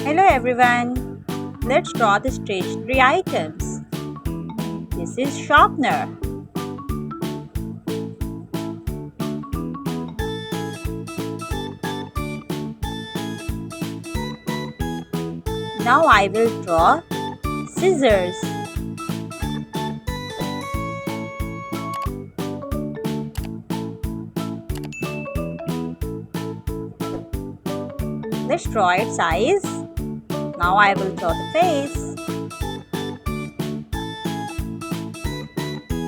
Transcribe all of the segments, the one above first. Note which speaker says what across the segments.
Speaker 1: Hello everyone. Let's draw the stationery items. This is sharpener. Now I will draw scissors. Let's draw its eyes. Now I will draw the face.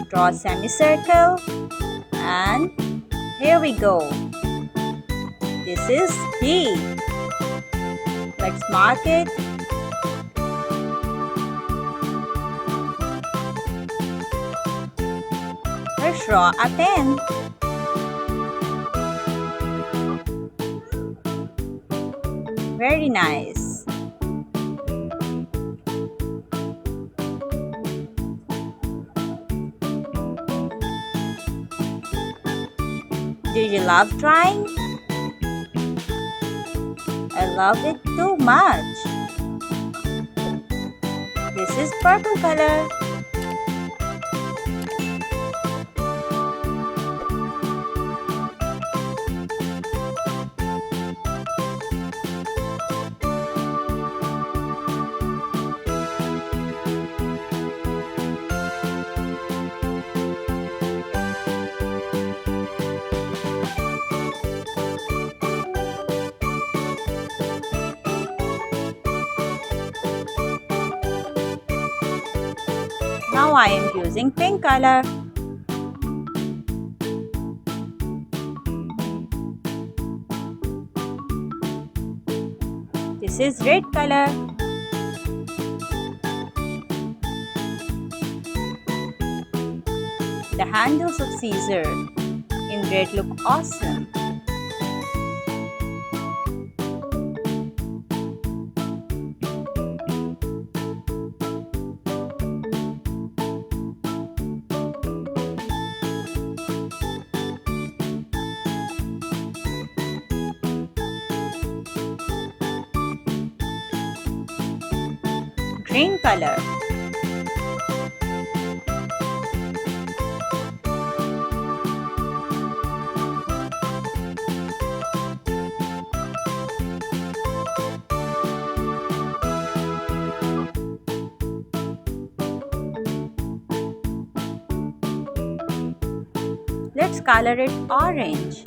Speaker 1: Draw a semicircle. And here we go. This is D. Let's mark it. Let's draw a pen. Very nice. Do you love drawing? I love it too much. This is purple color. Now I am using pink color. This is red color. The handles of scissor in red look awesome. Green color. Let's color it orange.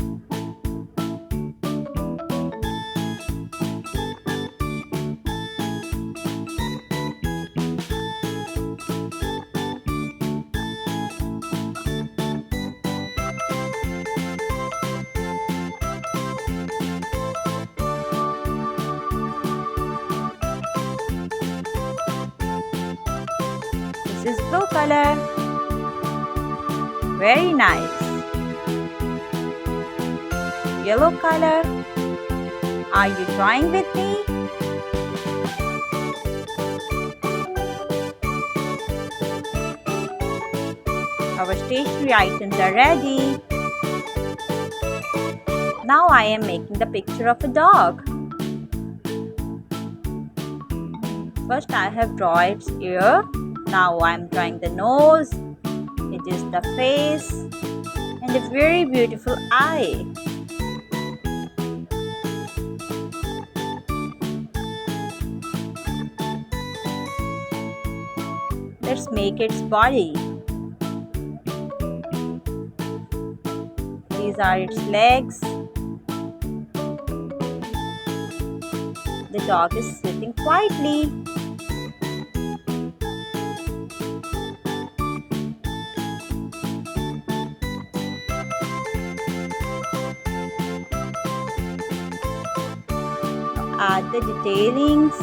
Speaker 1: This is blue color. Very nice. Yellow color. Are you drawing with me? Our stationery items are ready. Now I am making the picture of a dog. First I have drawn its ear. Now I am drawing the nose. It is the face and a very beautiful eye. Let's make its body. These are its legs. The dog is sitting quietly. Add the detailings.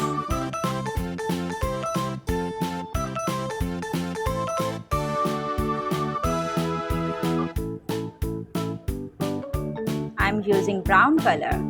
Speaker 1: I'm using brown color.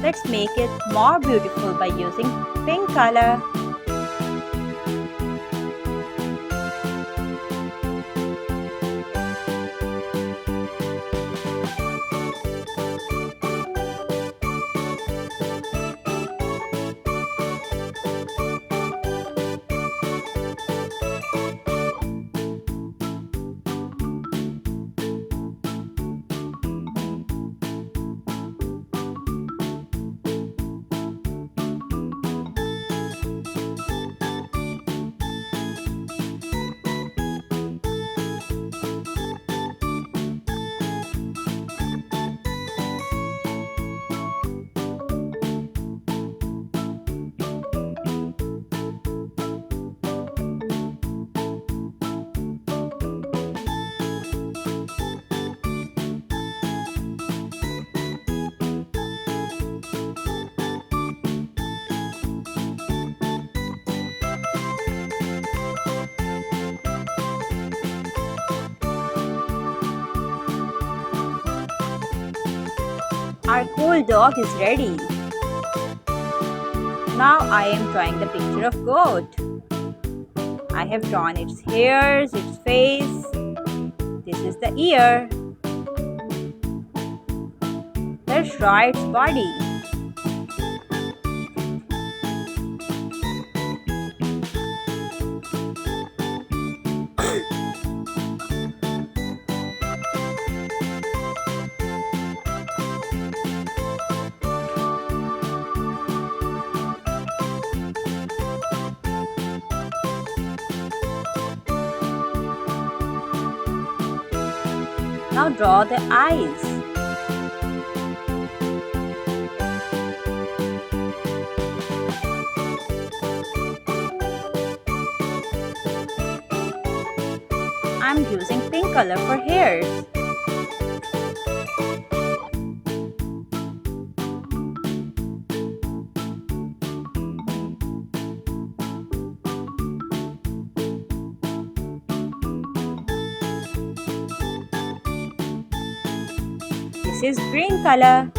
Speaker 1: Let's make it more beautiful by using pink color. Our cool dog is ready. Now I am drawing the picture of goat. I have drawn its hairs, its face. This is the ear. Let's draw its body. Now draw the eyes. I'm using pink color for hairs. This is green color.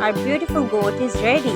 Speaker 1: Our beautiful goat is ready.